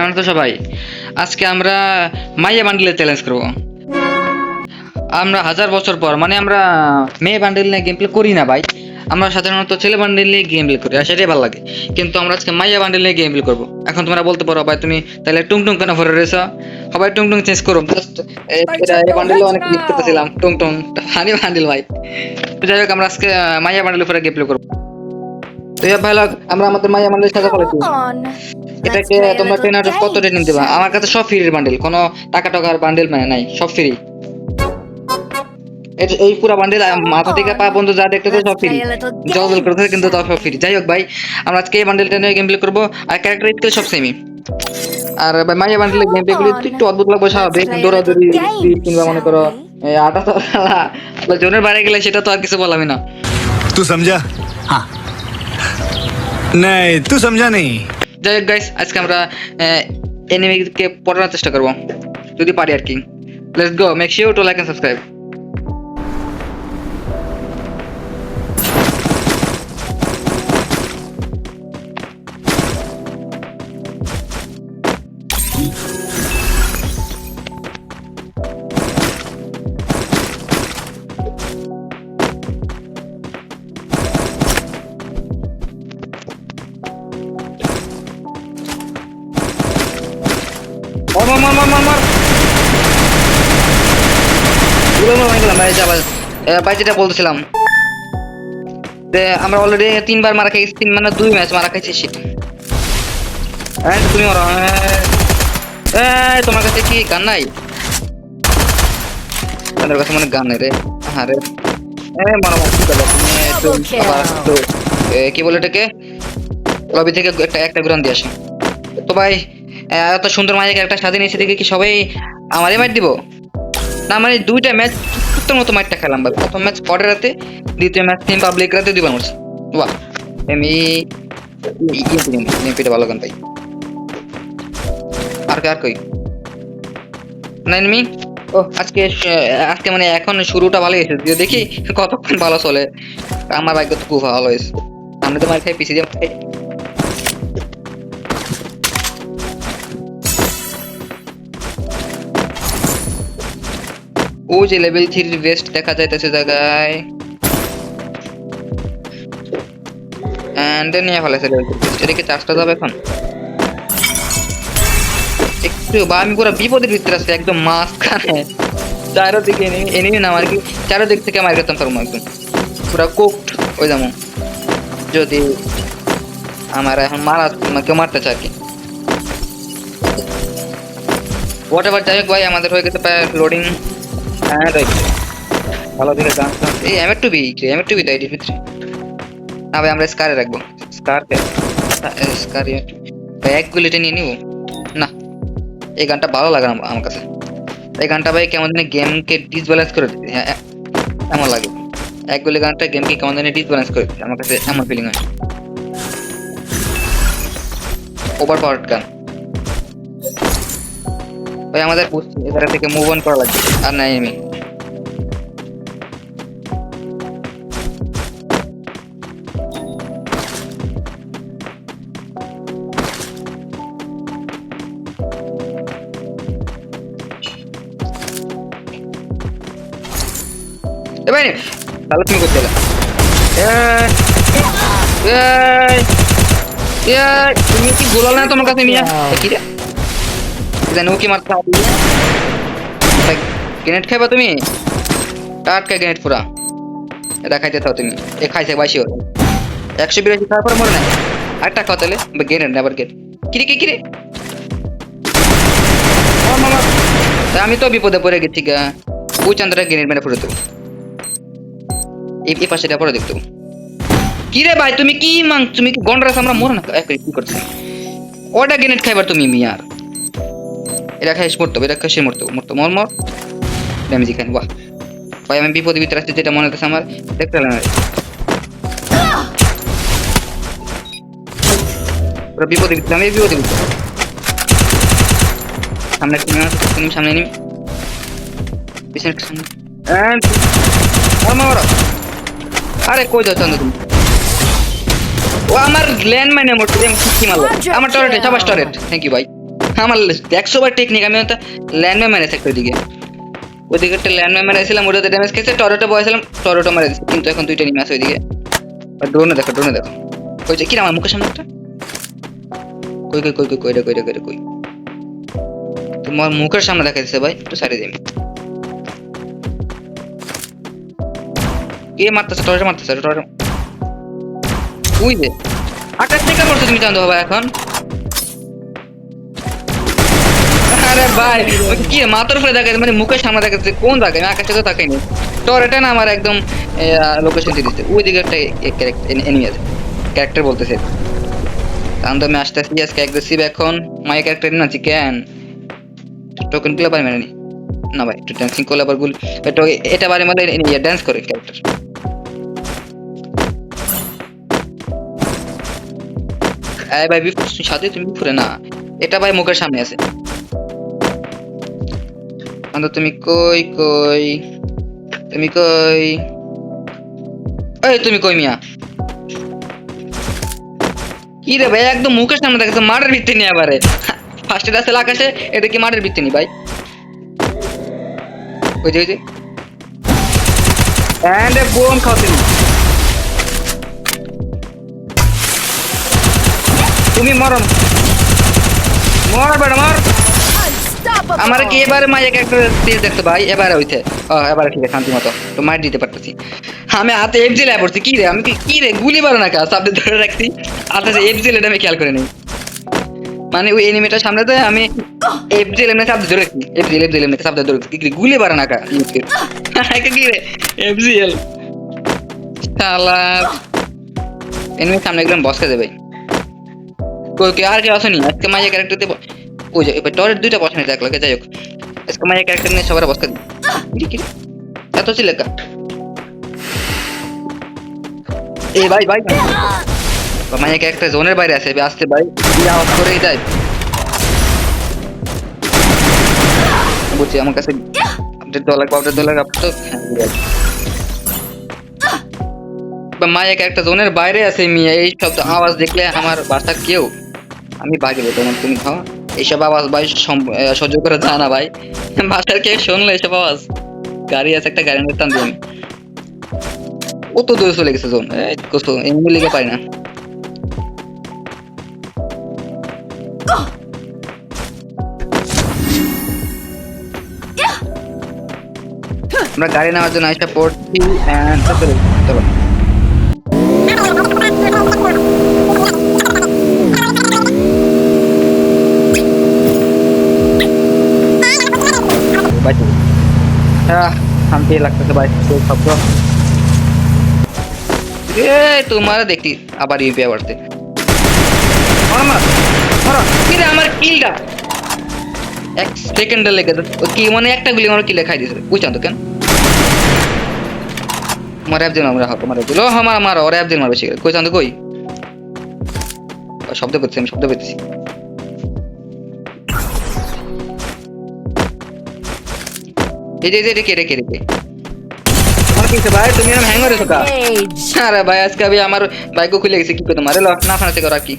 কেমন তো সবাই? আজকে আমরা মাইয়া বান্ডেলের চ্যালেঞ্জ করব। আমরা হাজার বছর পর মানে আমরা মেয়ে বান্ডেল নিয়ে গেম প্লে করি না ভাই। আমরা সাধারণত ছেলে বান্ডেল নিয়ে গেম প্লে করি আর সেটাই ভালো লাগে। কিন্তু আমরা আজকে মাইয়া বান্ডেল নিয়ে গেম প্লে করবো। এখন তোমরা বলতে পারো ভাই তুমি তাহলে টুংটুং কেন ভরে রয়েছ? সবাই টুংটুং চেঞ্জ করো। জাস্ট এটা এই বান্ডেলে অনেক মিস করতেছিলাম টুংটুং হানি বান্ডেল ভাই। তো যাই হোক আমরা আজকে মাইয়া বান্ডেলের উপরে গেম প্লে করবো। তো ভাই আমরা আমাদের মাইয়া বান্ডেলের সাথে ফেলেছি। এটাকে তোমরা 10 আউট অফ কত রেটিং দিবা? আমার কাছে সব ফ্রি বান্ডেল, কোনো টাকা টাকার বান্ডেল মানে নাই, সব ফ্রি। এই পুরো বান্ডেল মাথা থেকে পা পর্যন্ত যা দেখতে সব ফ্রি, জল করতে কিন্তু তাও সব ফ্রি। যাই হোক ভাই আমরা আজকে এই বান্ডেলটা নিয়ে গেম প্লে করবো আর ক্যারেক্টার স্কিল সব সেমই। আর ভাই মাইয়া বান্ডেলের গেম প্লে গুলো একটু অদ্ভুত লাগবে, স্বাভাবিক। দৌড়াদৌড়ি কিংবা মনে করো আটা তো জোনের বাইরে গেলে সেটা তো আর কিছু বললামই না। तू समझा? हाँ नहीं तू समझा नहीं। যাই হোক গাইস আজকে আমরা এনিমিকে পড়ানোর চেষ্টা করবো যদি পারি আর কি। Let's go, make sure to like and subscribe. মার ভাই যেটা বলতেছিলাম আমরা অলরেডি 3বার মারা খাইছি, 3 মানে 2 ম্যাচ মারা খাইছি। তুমি তোমার কাছে কি গান নাই? তাদের কাছে মানে গান নেই রে। হ্যাঁ রে কি বলে এটাকে, লবি থেকে একটা গ্রান দিয়ে আসে। তো ভাই এত সুন্দর মাঝে একটা স্বাধীন এসে দেখে কি সবাই আমারই মাইট দিব না? মানে 2টা ম্যাচ কুত্তার মতো মাইটটা খেলাম ভাই। প্রথম ম্যাচ পরের রাতে, দ্বিতীয় ম্যাচ টিম পাবলিক রাতে 2বার মারছি। বাহ আমি ইএমপিটা ভালো গান ভাই। আর কই না এনিমি? ও আজকে মানে এখন শুরুটা ভালো গেছে, যদিও দেখি কতক্ষণ ভালো চলে। আমার ভাগ্য তো খুব ভালো হয়েছে। আমরা তো মার খাই পিসি দিয়ে খাই। ও যে লেভেল 3 ভেস্ট দেখা যাইতেছে জায়গায়, এন্ড নিয়ে ফেলেছে লেভেল 3 ভেস্ট। এদিকে চার্জটা যাবে এখন একটু বা আমি পুরো বিপদের ভিতরে আছি একদম মাঝখানে। চারোদিকে এনিমি না আর কি, চারোদিক থেকে মার খেতাম পারবো একদম পুরো কোকড ওই যেমন। যদি আমার এখন কেউ মারতে চায় আর কি। হোয়াট এভার, যাই হোক ভাই আমাদের হয়ে গেছে প্রায় লোডিং। হ্যাঁ ভালো দিকে গান এই এম2বি তাই ভিতরে না ভাই। আমরা স্কারে রাখবো, স্কার ভাই এক গুলিতে নিয়ে নিব না। এই গানটা ভালো লাগে না আমার কাছে। এই গানটা ভাই কেমন জানি গেমকে ডিসব্যালেন্স করে দিচ্ছে এমন লাগে। এক গুলি গানটা গেমকে কেমন জানি ডিসব্যালেন্স করে দিচ্ছে আমার কাছে এমন ফিলিং হয়। ওভার পাওয়ার্ড গান ভাই আমাদের এখান থেকে মুভ অন করা লাগবে। আর নাই আমি ভাই তাহলে তুমি করতে তুমি কি গোলাল না তোমার কাছে নিয়ে কি রে জানো কি মারতে হবে? গ্রেনেড খাইবা তুমি? টাটকা গ্রেনেড পুরা এটা খাইতে থাও তুমি। এ খাইছে বাইশি 182 তারপরে মরে না। আরেকটা খাও তাহলে গ্রেনেড নেবার গেট কিরে আমি তো বিপদে পড়ে গেছি গা। ওই চান্দাটা গ্রেনেড মেরে পড়ে দেবো। এই পাশেটা পরে দেখতে কি রে ভাই তুমি কি তুমি কি গন্ডরাস আমরা মরে না কি করছো? ওটা গ্রেনেড খাইবার তুমি মিয়ার এটা খাইস মরতো, এটা খাইসে মরতো মর ড্যামেজ খাই। বাহ ভাই আমি বিপদের ভিতরে আসছি, যেটা মনে হচ্ছে আমার দেখতে পেলাম বিপদের ভিতরে আমি বিপদের ভিতরে সামনে সামনে নিবি পিছনে সামনে। আরে কই যাচ্ছ তুমি? ও আমার ল্যান্ড মাইনে মরতে কি মারলো আমার টরেটে, সবাই টরেট। থ্যাংক ইউ ভাই। আমার 100 বার টেকনিক, আমি একটা ল্যান্ডম্যান মেরেছি একটা ওইদিকে একটা ল্যান্ডম্যান মেরেছিলাম, ওটাতে ড্যামেজ খেয়েছে, টরেটো বয়েছিলাম, টরেটো মেরে দিচ্ছি, কিন্তু এখন দুইটা নিমে আছে ওইদিকে। ড্রোনে দেখো, ড্রোনে দেখো, ওই যে কি আমার মুখের সামনে একটা কই কই কই কই কই রে কই রে কই রে কই, তোমার মুখের সামনে দেখা দিচ্ছে ভাই, একটু সাইডে দিই। কে মারতেছে? টরেটো মারতেছে, টরেটো। ওই যে আকাশ থেকে পড়ছো তুমি চান্দু ভাই এখন। আরে ভাই ওই কি মাথার উপরে দেখা মানে মুখের সামনে দেখাচ্ছে, কোন জায়গায়? আমি আকাশে তো তাকাইনি। টরেটো না আমার একদম লোকেশন দিয়ে দিচ্ছে, ওই দিকে একটা এনিমি আছে, ক্যারেক্টার বলতেছে। চান্দু আমি আসতেছি আজকে অ্যাগ্রেসিভ এখন, মাই ক্যারেক্টার না চিকেন টোকেন গুলো পারি মানে না ভাই, একটু ড্যান্সিং করলে আবার গুল এটা বারে মানে ড্যান্স করে ক্যারেক্টার। এই ভাই সাথে তুমি ঘুরে না, এটা ভাই মুখের সামনে আছে। তুমি কই কই, তুমি কই, এই তুমি কই মিয়া? কি রে ভাই একদম মুখের সামনে দেখেছে, মাঠের ভিত্তি নিয়ে আবারে ফার্স্ট এড আছে আকাশে, এটা কি মাঠের ভিত্তি নি ভাই? ওই যে ওই যে এন্ড বোম খাওয়াতে তুমি মরো, মর বেড়া মর। আমার কি এবারে মাই একটা তেজ দেখতো ভাই, এবারে হইছে এবারে ঠিক আছে, শান্তি মতো তো মার দিতে পারতেছি। আমি হাতে এফজি লাই পড়ছি, কি রে আমি কি রে গুলি মারো না কা সামনে ধরে রাখছি, হাতে এফজি লেটা আমি খেয়াল করে নেই, মানে ওই এনিমিটার সামনে তো আমি এফজি লেমনে সামনে ধরে রাখছি, এফজি লেমনে সামনে ধরে রাখছি, কি গুলি মারো না কা কি রে এফজি এল শালা এনিমি সামনে একদম বসকে দেবে। কই কি আর কি আসেনি আজকে মাইয়া ক্যারেক্টার দেব, ওই যে এবার টরের দুইটা পছন্দ দেখ লাগে, যাই হোক আজকে মাইয়া ক্যারেক্টার নিয়ে সবার বসকে দিই কি এত ছিল কা। এই ভাই ভাই মাইয়া ক্যারেক্টার জোনের বাইরে আছে, আসতে ভাই আওয়াজ করেই যায়, বুঝছি আমার কাছে আপডেট ডলার তো মাইয়া ক্যারেক্টার জোনের বাইরে আছে মিয়া, এই সব আওয়াজ দেখলে আমার বাসার কেউ আমি বাগিলে তোমার তুমি খাও, এইসব আওয়াজ ভাই সহ্য করে যায় না ভাই, বাসার কেউ শুনলে এইসব আওয়াজ, গাড়ি আছে একটা গাড়ির মধ্যে টান দিই আমি, কত দূরে চলে গেছে জোন, কষ্ট এমনি লেগে পাই না। আমরা গাড়ি নেওয়ার জন্য আইসা পড়ছি, চলো শান্তি লাগতেছে ভাই শব্দ। তোমার দেখি আবার ইউপিআই বাড়তে, আমার কিলটা 1 সেকেন্ডে লেগে কি মানে একটা গুলি আমার কিলে খাই দিয়েছে, বুঝছেন তো কেন আমার অ্যাপজেল আমরা হাত মারা দিল, আমার ওর অ্যাপজেল মারবে শিখে কই চান তো কই শব্দ করছি, আমি শব্দ পেতেছি। এই যে রেখে রেখে রেখে ভাই তুমি এরকম হ্যাং হয়েছো কা? আরে ভাই আজকে আমি আমার বাইকও খুলে গেছে, কি করতে মারে না ফানাতে করা কি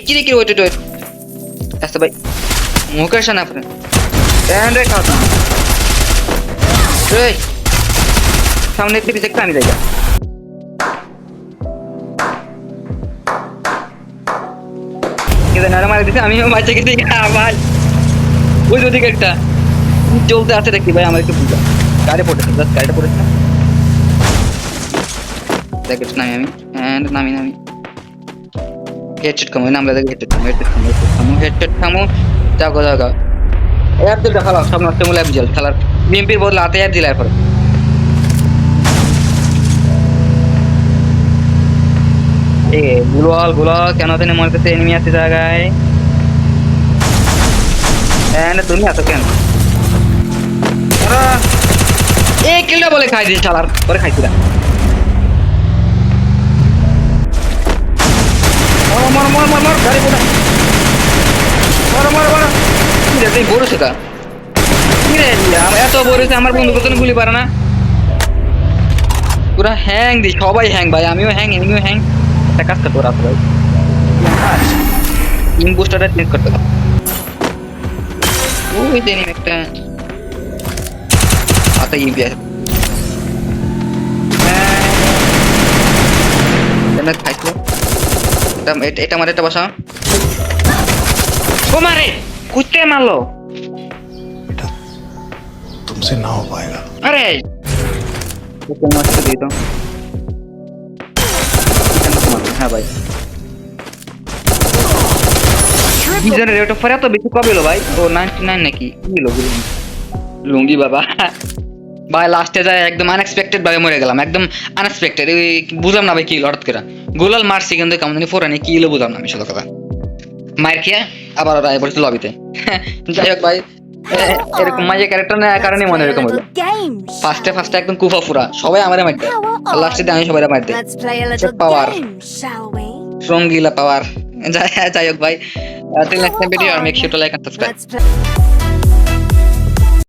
কি রে কি ওয়েট ওয়েট আচ্ছা ভাই মুখের সামনে আপনার রে খাও সামনে একটু পিছিয়ে আমি যাই, নারা মারা দিছে, আমিও বাঁচে গেছি ভাই। ওই ওদিকে একটা চলতে আসতে দেখি ভাই, আমার একটু বুঝা গাড়ি পড়েছে, জাস্ট গাড়িটা পড়েছে না দেখ নামি আমি এন্ড নামি হেডশট খামো নামলে দেখ হেডশট খামো যাও যাও অ্যাপ দিলটা খেলা সব নষ্ট মূল অ্যাপ জেল খেলার বিএমপির বদলে হাতে অ্যাপ দিলাই পরে গুলো কেন জানি মনে করছে এনিমি আছে জায়গায়, তুমি আছো কেন? এই কিলটা বলে খাই দিস শালার পরে খাইছি না, গাড়ি বড়ছে কা এত বড়ছে, আমার বন্ধু কত গুলি পারে না, পুরা হ্যাং দি সবাই হ্যাং ভাই, আমিও হ্যাং এনিমিও হ্যাং, একটা কাজ করতে রাত ভাই ইম্পোস্টারটা চেক করতে দাও। ওই দেনি একটা আতা ইবিএস এটা খাইছো এটা আমার এটা বসা ও মারে কুত্তে মারলো तुमसे ना हो पाएगा। আরে ওকে মারতে দিই তো হ্যাঁ ভাই বিজনের রেট অফ ফায়ার তো বেশি কবে হলো ভাই ও 99 নাকি কি হলো লুঙ্গি বাবা ভাই লাস্টে যায় একদম আনএক্সপেক্টেড ভাবে মরে গেলাম একদম আনএক্সপেক্টেড বুঝলাম না ভাই কি হলো হঠাৎ করে গোলাল মারছি কিন্তু কেমন জানি ফোরানি কি হলো বুঝলাম না আমি আসলে কথা মার খেয়ে আবার ওরা পড়েছে লবিতে যাই হোক ভাই এরকম মাইয়া ক্যারেক্টার না কারণে মনে এরকম হলো ফার্স্টে একদম কুফা ফুরা সবাই আমারে মারতে লাস্টে আমি সবাই মারতে পাওয়ার রঙ্গিলা পাওয়ার যাই হোক ভাই till next time video, make sure to like and subscribe.